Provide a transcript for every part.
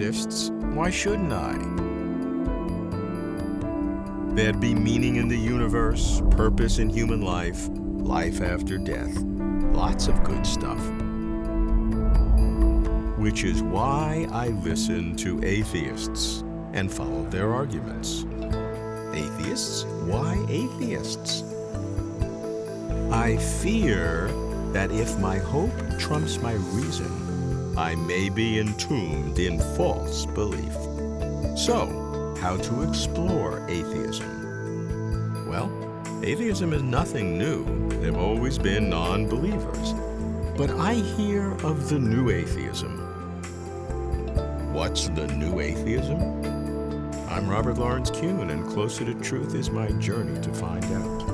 exists, why shouldn't I? There'd be meaning in the universe, purpose in human life, life after death. Lots of good stuff. Which is why I listen to atheists and follow their arguments. Atheists? Why atheists? I fear that if my hope trumps my reason, I may be entombed in false belief. So, how to explore atheism? Well, atheism is nothing new. They've always been non-believers. But I hear of the new atheism. What's the new atheism? I'm Robert Lawrence Kuhn, and Closer to Truth is my journey to find out.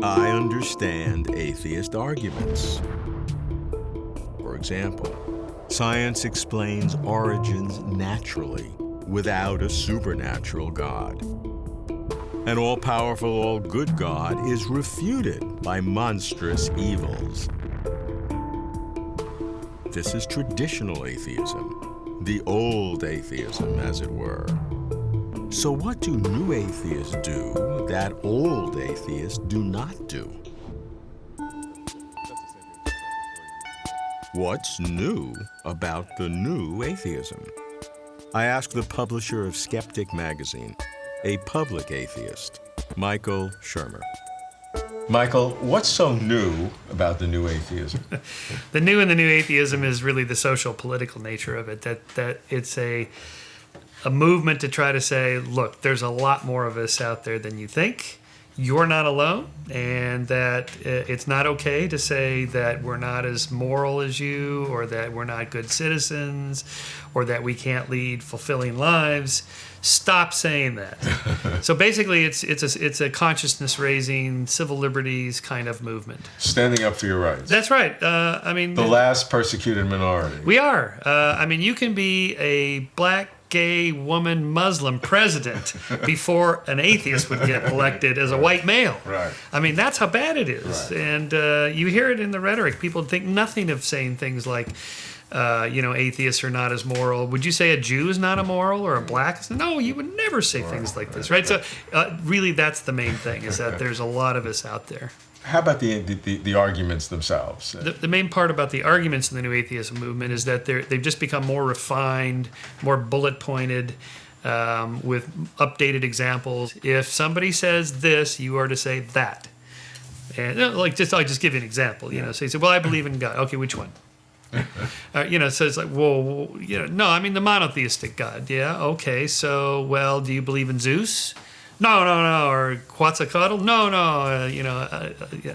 I understand atheist arguments. For example, science explains origins naturally, without a supernatural God. An all-powerful, all-good God is refuted by monstrous evils. This is traditional atheism, the old atheism, as it were. So what do new atheists do that old atheists do not do? What's new about the new atheism? I asked the publisher of Skeptic magazine, a public atheist, Michael Shermer. Michael, what's so new about the new atheism? The new in the new atheism is really the social political nature of it, that it's a movement to try to say, look, there's a lot more of us out there than you think. You're not alone, and that it's not okay to say that we're not as moral as you, or that we're not good citizens, or that we can't lead fulfilling lives. Stop saying that. So basically, it's a consciousness-raising, civil liberties kind of movement. Standing up for your rights. That's right. The last persecuted minority. We are. You can be a black, gay, woman, Muslim president before an atheist would get elected as a white male. Right. That's how bad it is. Right. And you hear it in the rhetoric. People think nothing of saying things like, atheists are not as moral. Would you say a Jew is not immoral, or a black? No, you would never say things like this, right? So really that's the main thing, is that there's a lot of us out there. How about the arguments themselves? The main part about the arguments in the new atheism movement is that they've just become more refined, more bullet-pointed, with updated examples. If somebody says this, you are to say that. And I'll just give you an example. So you say, well, I believe in God. Okay, which one? So it's like, well, no, the monotheistic God. Yeah, okay. So, well, do you believe in Zeus? No. Or Quetzalcoatl? No.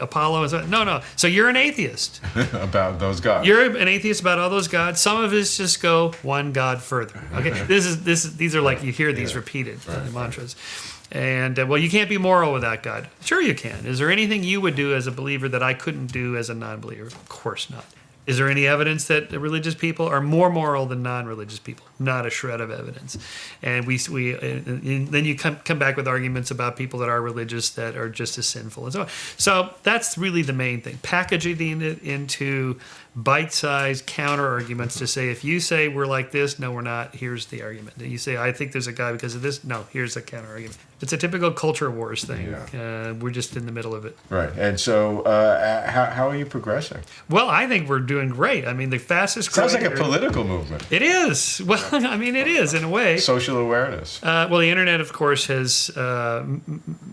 Apollo is no. So you're an atheist about those gods. You're an atheist about all those gods. Some of us just go one God further. Okay, these are like you hear these repeated mantras. And well, you can't be moral without God. Sure, you can. Is there anything you would do as a believer that I couldn't do as a non-believer? Of course not. Is there any evidence that religious people are more moral than non-religious people? Not a shred of evidence. And then you come back with arguments about people that are religious that are just as sinful and so on. So that's really the main thing. Packaging it into bite-sized counter-arguments to say, if you say we're like this, no, we're not, here's the argument. And you say, I think there's a guy because of this, no, here's the counter-argument. It's a typical culture wars thing. Yeah. We're just in the middle of it. Right. And so how are you progressing? Well, I think we're doing great. The fastest growing... Sounds like a political movement. It is. Well, it is in a way. Social awareness. Well, the internet, of course, has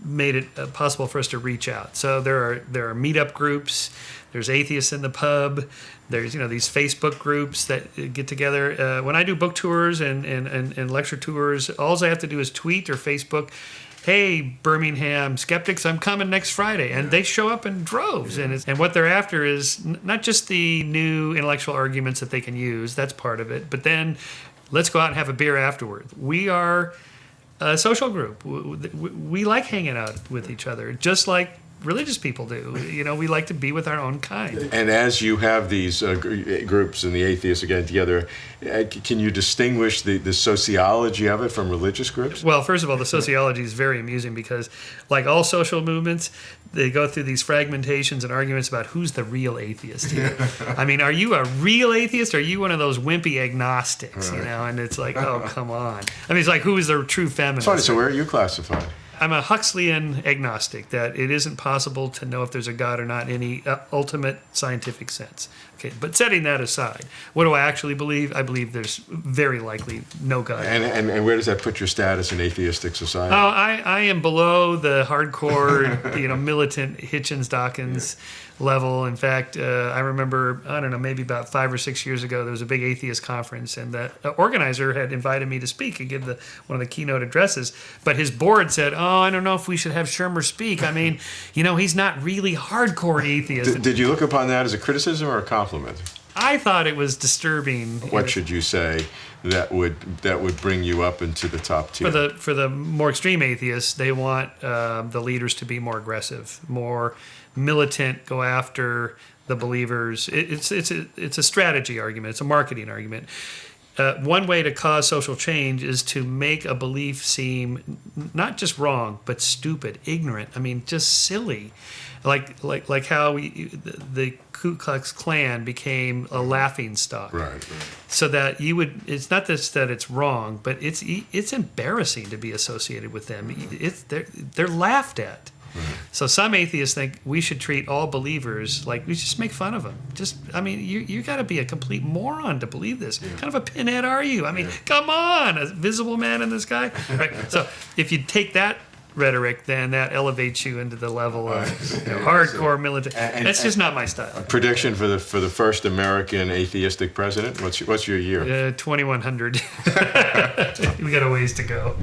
made it possible for us to reach out. So there are meetup groups. There's atheists in the pub. There's these Facebook groups that get together. When I do book tours and lecture tours, all I have to do is tweet or Facebook, hey, Birmingham skeptics, I'm coming next Friday. And they show up in droves. And what they're after is not just the new intellectual arguments that they can use. That's part of it. But then let's go out and have a beer afterward. We are a social group. We like hanging out with each other, just like religious people do. We like to be with our own kind. And as you have these groups and the atheists getting together, can you distinguish the sociology of it from religious groups? Well, first of all, the sociology is very amusing because, like all social movements, they go through these fragmentations and arguments about who's the real atheist here. I mean, are you a real atheist or are you one of those wimpy agnostics, And it's like, oh, come on. I mean, it's like, who is the true feminist? Sorry, so where are you classified? I'm a Huxleyan agnostic, that it isn't possible to know if there's a God or not in any ultimate scientific sense. Okay, but setting that aside, what do I actually believe? I believe there's very likely no God. And where does that put your status in atheistic society? Oh, I am below the hardcore, militant Hitchens-Dawkins level. In fact, I remember, I don't know, maybe about 5 or 6 years ago, there was a big atheist conference, and the organizer had invited me to speak and give one of the keynote addresses. But his board said, "Oh, I don't know if we should have Shermer speak. I mean, he's not really hardcore atheist." Did you look upon that as a criticism or a compliment? I thought it was disturbing. What should you say that would bring you up into the top tier? For the more extreme atheists, they want the leaders to be more aggressive, more militant, go after the believers. It's a strategy argument. It's a marketing argument. One way to cause social change is to make a belief seem not just wrong, but stupid, ignorant. I mean, just silly. Like how the Ku Klux Klan became a laughing stock. Right. So that it's not just that it's wrong, but it's embarrassing to be associated with them. They're laughed at. Right. So some atheists think we should treat all believers like we just make fun of them. You got to be a complete moron to believe this. Yeah. What kind of a pinhead are you? I mean, come on, a visible man in the sky. Right. So if you take that rhetoric, then that elevates you into the level of hardcore militant. That's just not my style. A prediction for the first American atheistic president. What's your year? 2100. We got a ways to go.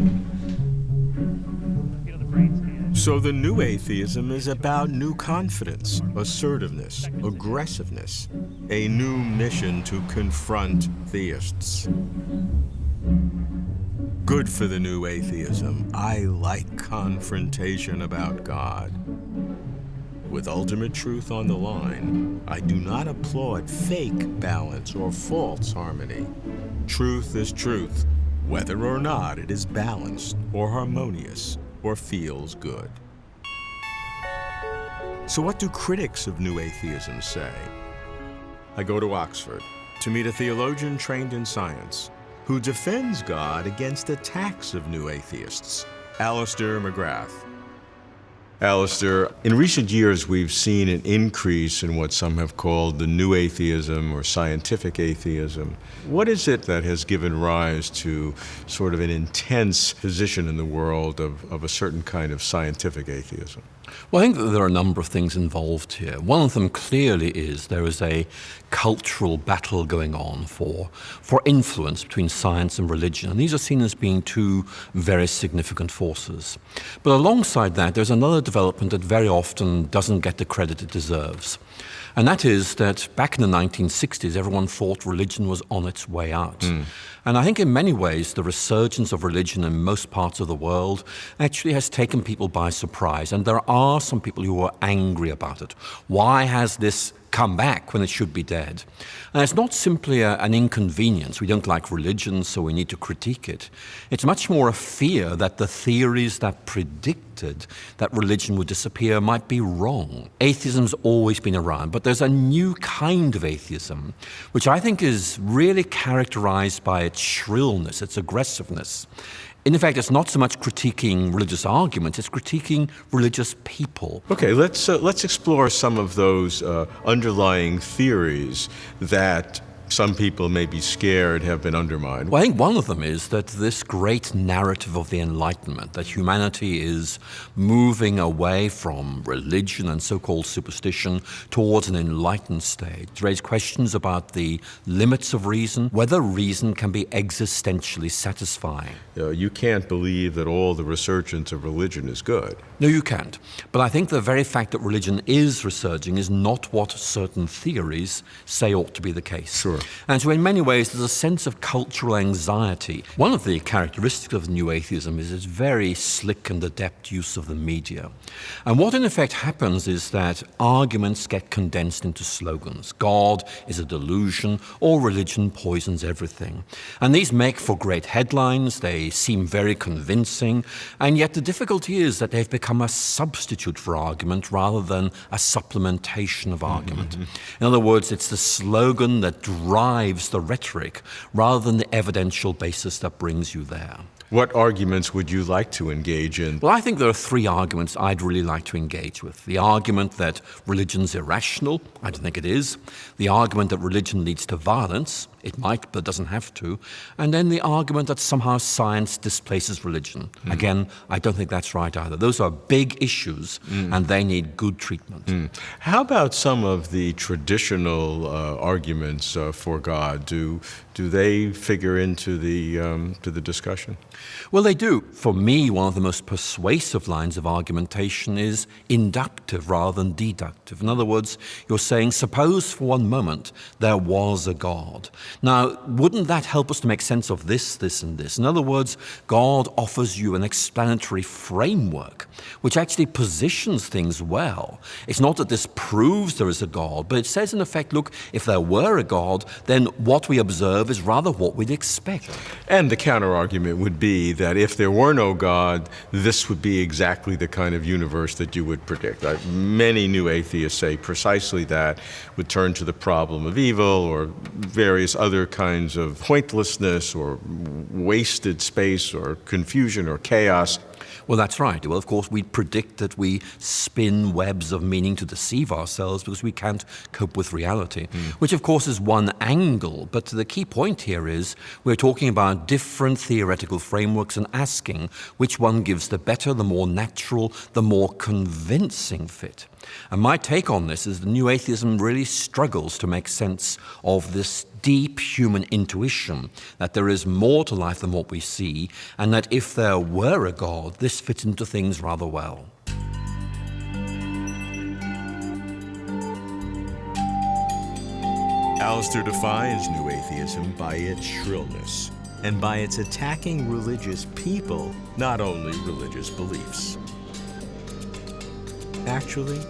So the new atheism is about new confidence, assertiveness, aggressiveness, a new mission to confront theists. Good for the new atheism. I like confrontation about God. With ultimate truth on the line, I do not applaud fake balance or false harmony. Truth is truth, whether or not it is balanced or harmonious or feels good. So what do critics of new atheism say? I go to Oxford to meet a theologian trained in science who defends God against attacks of new atheists, Alister McGrath. Alister, in recent years we've seen an increase in what some have called the new atheism or scientific atheism. What is it that has given rise to sort of an intense position in the world of a certain kind of scientific atheism? Well, I think that there are a number of things involved here. One of them clearly is there is a cultural battle going on for influence between science and religion, and these are seen as being two very significant forces. But alongside that, there's another development that very often doesn't get the credit it deserves. And that is that back in the 1960s, everyone thought religion was on its way out. And I think in many ways, the resurgence of religion in most parts of the world actually has taken people by surprise. And there are some people who are angry about it. Why has this come back when it should be dead? And it's not simply an inconvenience. We don't like religion, so we need to critique it. It's much more a fear that the theories that predicted that religion would disappear might be wrong. Atheism's always been around, but there's a new kind of atheism, which I think is really characterized by its shrillness, its aggressiveness. In fact, it's not so much critiquing religious arguments, it's critiquing religious people. Okay, let's explore some of those underlying theories that some people may be scared have been undermined. Well, I think one of them is that this great narrative of the Enlightenment, that humanity is moving away from religion and so-called superstition towards an enlightened state, raise questions about the limits of reason, whether reason can be existentially satisfying. You can't believe that all the resurgence of religion is good. No, you can't. But I think the very fact that religion is resurging is not what certain theories say ought to be the case. Sure. And so in many ways, there's a sense of cultural anxiety. One of the characteristics of new atheism is its very slick and adept use of the media. And what in effect happens is that arguments get condensed into slogans. God is a delusion, or religion poisons everything. And these make for great headlines, they seem very convincing, and yet the difficulty is that they've become a substitute for argument rather than a supplementation of argument. In other words, it's the slogan that drives the rhetoric rather than the evidential basis that brings you there. What arguments would you like to engage in? Well, I think there are three arguments I'd really like to engage with. The argument that religion's irrational, I don't think it is. The argument that religion leads to violence, it might, but it doesn't have to. And then the argument that somehow science displaces religion. Again, I don't think that's right either. Those are big issues, and they need good treatment. How about some of the traditional arguments for God? Do they figure into the discussion? Well, they do. For me, one of the most persuasive lines of argumentation is inductive rather than deductive. In other words, you're saying, suppose for one moment there was a God. Now, wouldn't that help us to make sense of this, this, and this? In other words, God offers you an explanatory framework which actually positions things well. It's not that this proves there is a God, but it says, in effect, look, if there were a God, then what we observe is rather what we'd expect. And the counter-argument would be that if there were no God, this would be exactly the kind of universe that you would predict. Many new atheists say precisely that, would turn to the problem of evil or various other kinds of pointlessness or wasted space or confusion or chaos. Well, that's right. Well, of course, we predict that we spin webs of meaning to deceive ourselves because we can't cope with reality, which, of course, is one angle. But the key point here is we're talking about different theoretical frameworks and asking which one gives the better, the more natural, the more convincing fit. And my take on this is that new atheism really struggles to make sense of this deep human intuition that there is more to life than what we see, and that if there were a God, this fits into things rather well. Alister defines new atheism by its shrillness and by its attacking religious people, not only religious beliefs. Actually,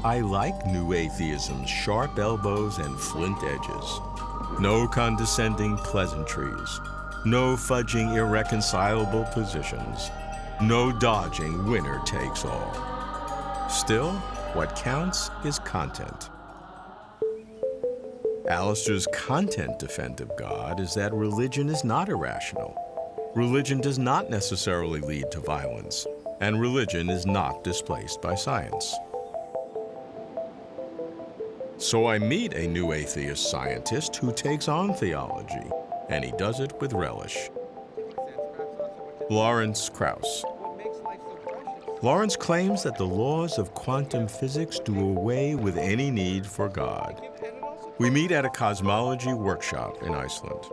I like new atheism's sharp elbows and flint edges. No condescending pleasantries, no fudging irreconcilable positions, no dodging winner takes all. Still, what counts is content. Alister's content defense of God is that religion is not irrational. Religion does not necessarily lead to violence, and religion is not displaced by science. So I meet a new atheist scientist who takes on theology, and he does it with relish. Lawrence Krauss. Lawrence claims that the laws of quantum physics do away with any need for God. We meet at a cosmology workshop in Iceland.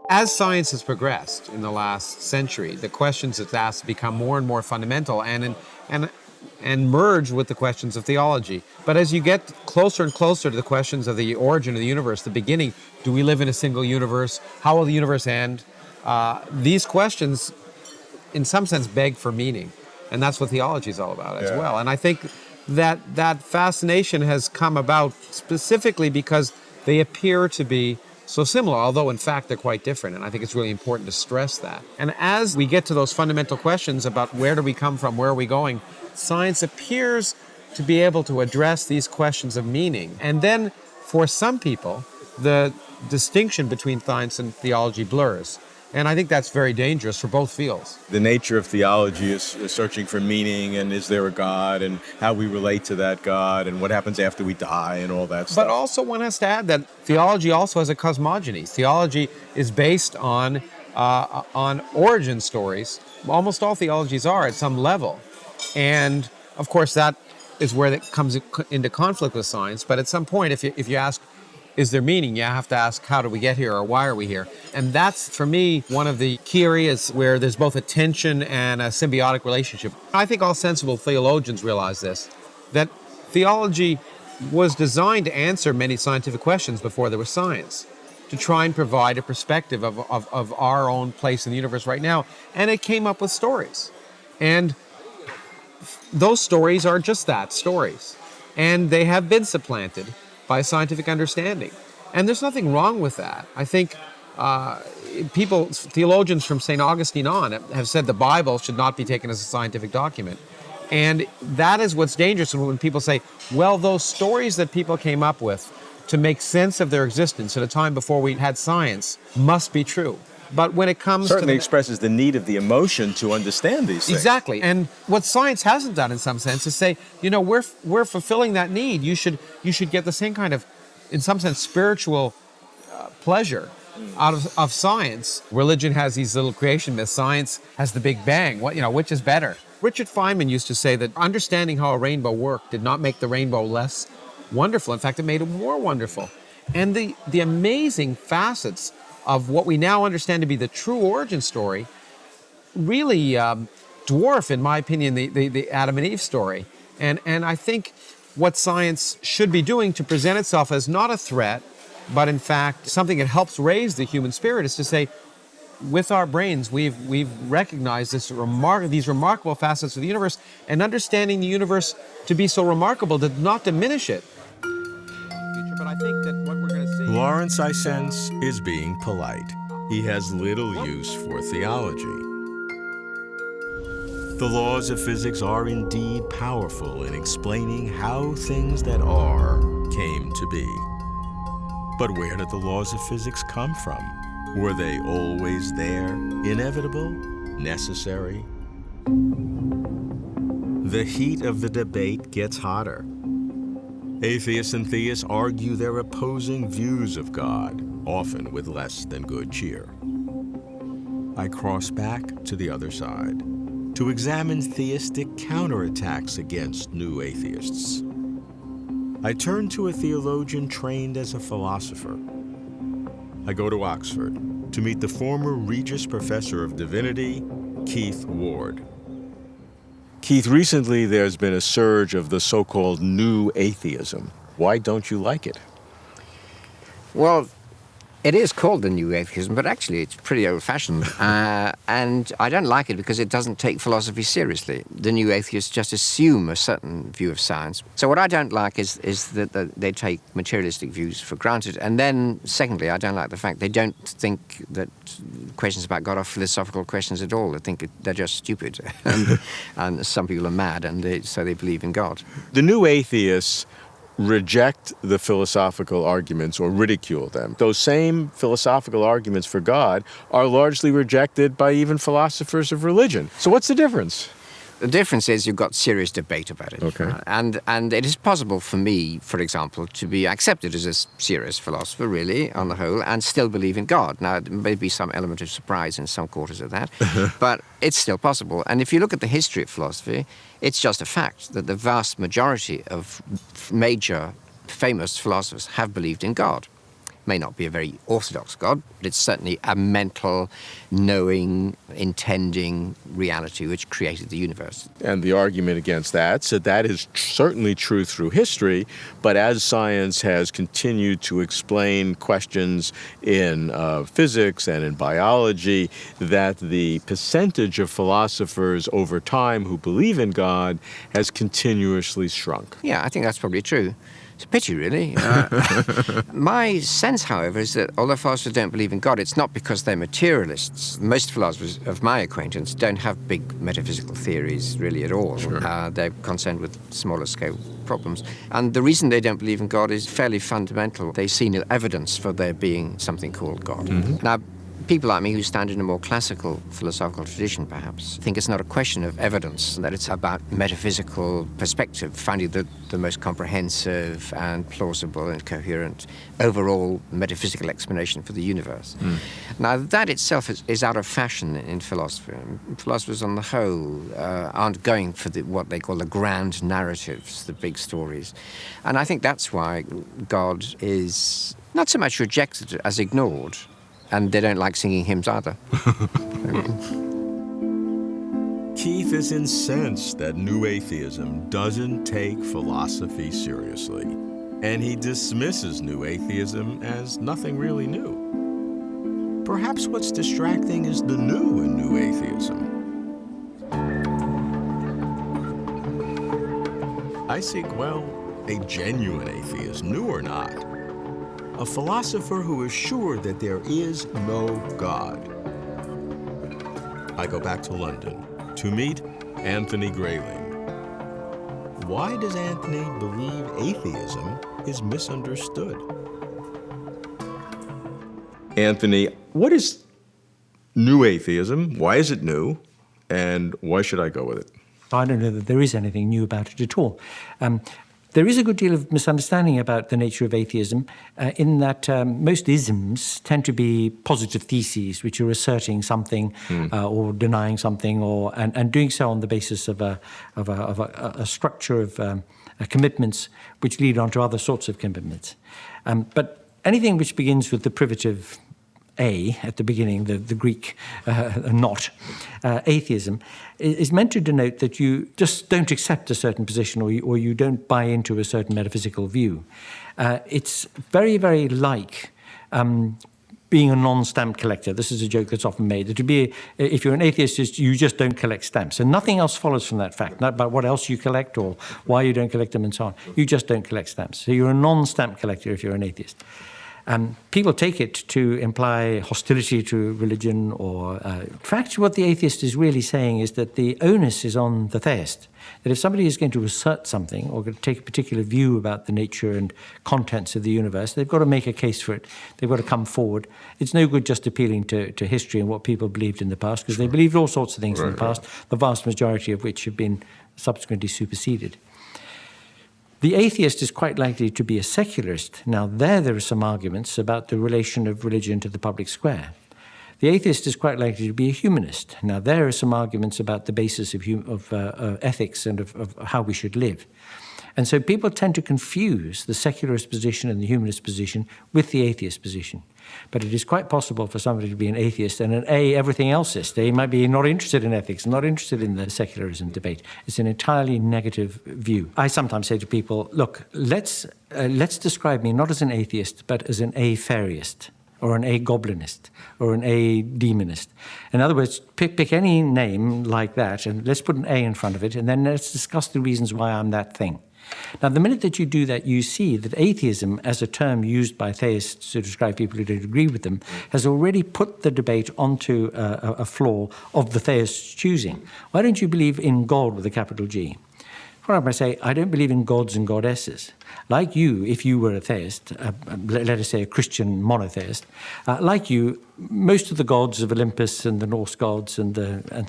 As science has progressed in the last century, the questions it's asked become more and more fundamental and merge with the questions of theology. But as you get closer and closer to the questions of the origin of the universe, the beginning, do we live in a single universe? How will the universe end? These questions, in some sense, beg for meaning. And that's what theology is all about as well. And I think that fascination has come about specifically because they appear to be so similar, although in fact they're quite different. And I think it's really important to stress that. And as we get to those fundamental questions about where do we come from, where are we going, science appears to be able to address these questions of meaning. And then for some people, the distinction between science and theology blurs. And I think that's very dangerous for both fields. The nature of theology is searching for meaning, and is there a God, and how we relate to that God, and what happens after we die, and all that stuff. But also one has to add that theology also has a cosmogony. Theology is based on origin stories. Almost all theologies are at some level. And of course that is where it comes into conflict with science. But at some point, if you ask, is there meaning? You have to ask, how do we get here, or why are we here? And that's, for me, one of the key areas where there's both a tension and a symbiotic relationship. I think all sensible theologians realize this, that theology was designed to answer many scientific questions before there was science, to try and provide a perspective of our own place in the universe right now. And it came up with stories. And those stories are just that, stories. And they have been supplanted by scientific understanding. And there's nothing wrong with that. I think theologians from St. Augustine on have said the Bible should not be taken as a scientific document. And that is what's dangerous when people say, well, those stories that people came up with to make sense of their existence at a time before we had science must be true. But when it comes Certainly to expresses the need of the emotion to understand these things. Exactly. And what science hasn't done in some sense is say, we're fulfilling that need. You should get the same kind of, in some sense, spiritual pleasure out of science. Religion has these little creation myths. Science has the Big Bang. Which is better? Richard Feynman used to say that understanding how a rainbow worked did not make the rainbow less wonderful. In fact, it made it more wonderful. And the amazing facets of what we now understand to be the true origin story really dwarf, in my opinion, the Adam and Eve story. And I think what science should be doing to present itself as not a threat, but in fact something that helps raise the human spirit, is to say, with our brains, we've recognized these remarkable facets of the universe, and understanding the universe to be so remarkable did not diminish it. But I think that what we're going to see... Lawrence, I sense, is being polite. He has little use for theology. The laws of physics are indeed powerful in explaining how things that are came to be. But where did the laws of physics come from? Were they always there, inevitable, necessary? The heat of the debate gets hotter. Atheists and theists argue their opposing views of God, often with less than good cheer. I cross back to the other side to examine theistic counterattacks against new atheists. I turn to a theologian trained as a philosopher. I go to Oxford to meet the former Regius Professor of Divinity, Keith Ward. Keith, recently there's been a surge of the so-called new atheism. Why don't you like it? Well, it is called the new atheism, but actually it's pretty old-fashioned. And I don't like it because it doesn't take philosophy seriously. The new atheists just assume a certain view of science. So what I don't like is that they take materialistic views for granted. And then, secondly, I don't like the fact they don't think that questions about God are philosophical questions at all. They think they're just stupid. And some people are mad, and so they believe in God. The new atheists reject the philosophical arguments or ridicule them. Those same philosophical arguments for God are largely rejected by even philosophers of religion. So what's the difference? The difference is you've got serious debate about it. Okay. And it is possible for me, for example, to be accepted as a serious philosopher, really, on the whole, and still believe in God. Now, there may be some element of surprise in some quarters of that, but it's still possible. And if you look at the history of philosophy, it's just a fact that the vast majority of major, famous philosophers have believed in God. May not be a very orthodox God, but it's certainly a mental, knowing, intending reality which created the universe. And the argument against that said that is certainly true through history, but as science has continued to explain questions in physics and in biology, that the percentage of philosophers over time who believe in God has continuously shrunk. Yeah, I think that's probably true. It's a pity, really. My sense, however, is that although philosophers don't believe in God, it's not because they're materialists. Most philosophers of my acquaintance don't have big metaphysical theories, really, at all. Sure. They're concerned with smaller scale problems. And the reason they don't believe in God is fairly fundamental. They see no evidence for there being something called God. Mm-hmm. Now, people like me who stand in a more classical philosophical tradition, perhaps, think it's not a question of evidence, that it's about metaphysical perspective, finding the most comprehensive and plausible and coherent overall metaphysical explanation for the universe. Mm. Now, that itself is out of fashion in philosophy. Philosophers, on the whole, aren't going for what they call the grand narratives, the big stories. And I think that's why God is not so much rejected as ignored. And they don't like singing hymns either. Keith is incensed that new atheism doesn't take philosophy seriously. and he dismisses new atheism as nothing really new. Perhaps what's distracting is the new in new atheism. I seek, well, a genuine atheist, new or not. A philosopher who is sure that there is no God. I go back to London to meet Anthony Grayling. Why does Anthony believe atheism is misunderstood? Anthony, what is new atheism? Why is it new? And why should I go with it? I don't know that there is anything new about it at all. There is a good deal of misunderstanding about the nature of atheism in that most isms tend to be positive theses, which are asserting something or denying something, and doing so on the basis of a structure of commitments which lead on to other sorts of commitments. But anything which begins with the privative A at the beginning, the Greek not, atheism, is meant to denote that you just don't accept a certain position or you don't buy into a certain metaphysical view. It's very, very like being a non-stamp collector. This is a joke that's often made. That if you're an atheist, you just don't collect stamps. And nothing else follows from that fact, not about what else you collect or why you don't collect them and so on. You just don't collect stamps. So you're a non-stamp collector if you're an atheist. People take it to imply hostility to religion or... in fact, what the atheist is really saying is that the onus is on the theist. That if somebody is going to assert something or going to take a particular view about the nature and contents of the universe, they've got to make a case for it. They've got to come forward. It's no good just appealing to history and what people believed in the past, because they believed all sorts of things in the past, the vast majority of which have been subsequently superseded. The atheist is quite likely to be a secularist. Now, there are some arguments about the relation of religion to the public square. The atheist is quite likely to be a humanist. Now, there are some arguments about the basis of ethics and of how we should live. And so people tend to confuse the secularist position and the humanist position with the atheist position. But it is quite possible for somebody to be an atheist and an everything elseist. They might be not interested in ethics, not interested in the secularism debate. It's an entirely negative view. I sometimes say to people, look, let's describe me not as an atheist, but as an atheist, or an a-goblinist, or an a-demonist. In other words, pick any name like that, and let's put an A in front of it, and then let's discuss the reasons why I'm that thing. Now, the minute that you do that, you see that atheism, as a term used by theists to describe people who don't agree with them, has already put the debate onto a flaw of the theist's choosing. Why don't you believe in God with a capital G? For example, I say, I don't believe in gods and goddesses. Like you, if you were a theist, let us say a Christian monotheist, like you, most of the gods of Olympus and the Norse gods and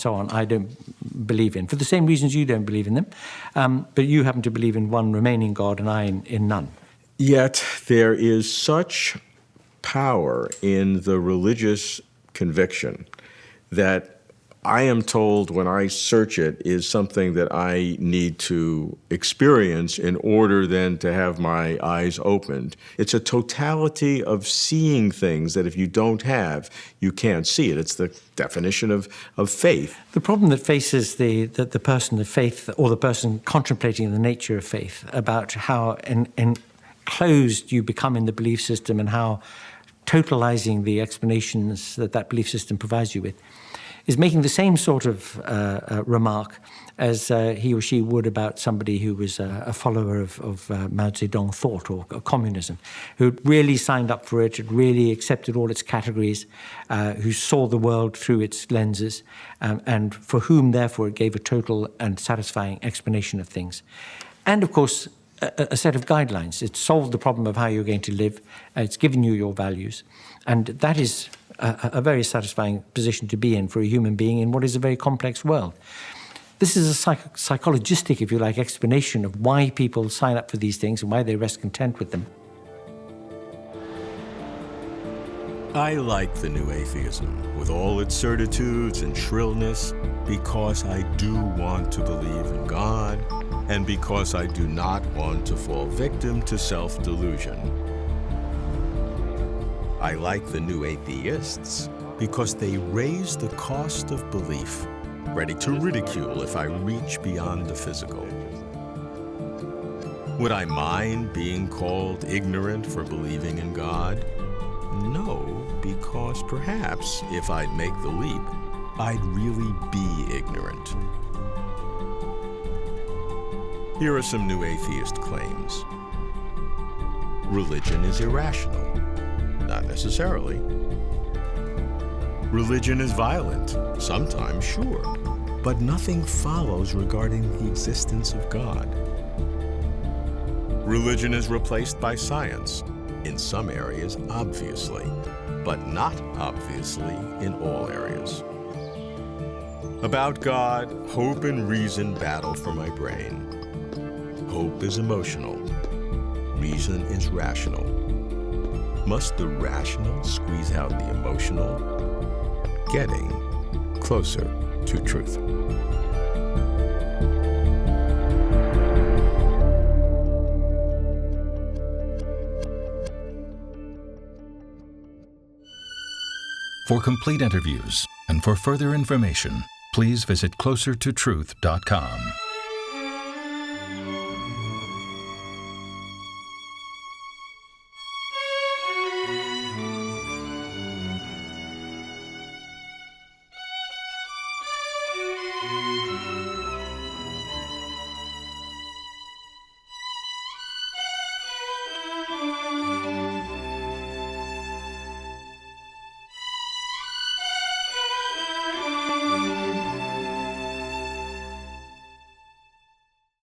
so on, I don't believe in, for the same reasons you don't believe in them. But you happen to believe in one remaining God and I in none. Yet there is such power in the religious conviction that I am told when I search it is something that I need to experience in order then to have my eyes opened. It's a totality of seeing things that if you don't have, you can't see it. It's the definition of faith. The problem that faces the person of faith or the person contemplating the nature of faith about how enclosed you become in the belief system and how totalizing the explanations that belief system provides you with is making the same sort of remark as he or she would about somebody who was a follower of Mao Zedong thought or communism, who really signed up for it, had really accepted all its categories, who saw the world through its lenses, and for whom, therefore, it gave a total and satisfying explanation of things. And, of course, a set of guidelines. It solved the problem of how you're going to live. It's given you your values. And that is a very satisfying position to be in for a human being in what is a very complex world. This is a psychologistic, if you like, explanation of why people sign up for these things and why they rest content with them. I like the new atheism, with all its certitudes and shrillness, because I do want to believe in God, and because I do not want to fall victim to self-delusion. I like the new atheists because they raise the cost of belief, ready to ridicule if I reach beyond the physical. Would I mind being called ignorant for believing in God? No, because perhaps if I'd make the leap, I'd really be ignorant. Here are some new atheist claims. Religion is irrational. Not necessarily. Religion is violent. Sometimes, sure. But nothing follows regarding the existence of God. Religion is replaced by science. In some areas, obviously, but not obviously in all areas. About God, hope and reason battle for my brain. Hope is emotional. Reason is rational. Must the rational squeeze out the emotional? Getting closer to truth. For complete interviews and for further information, please visit closertotruth.com.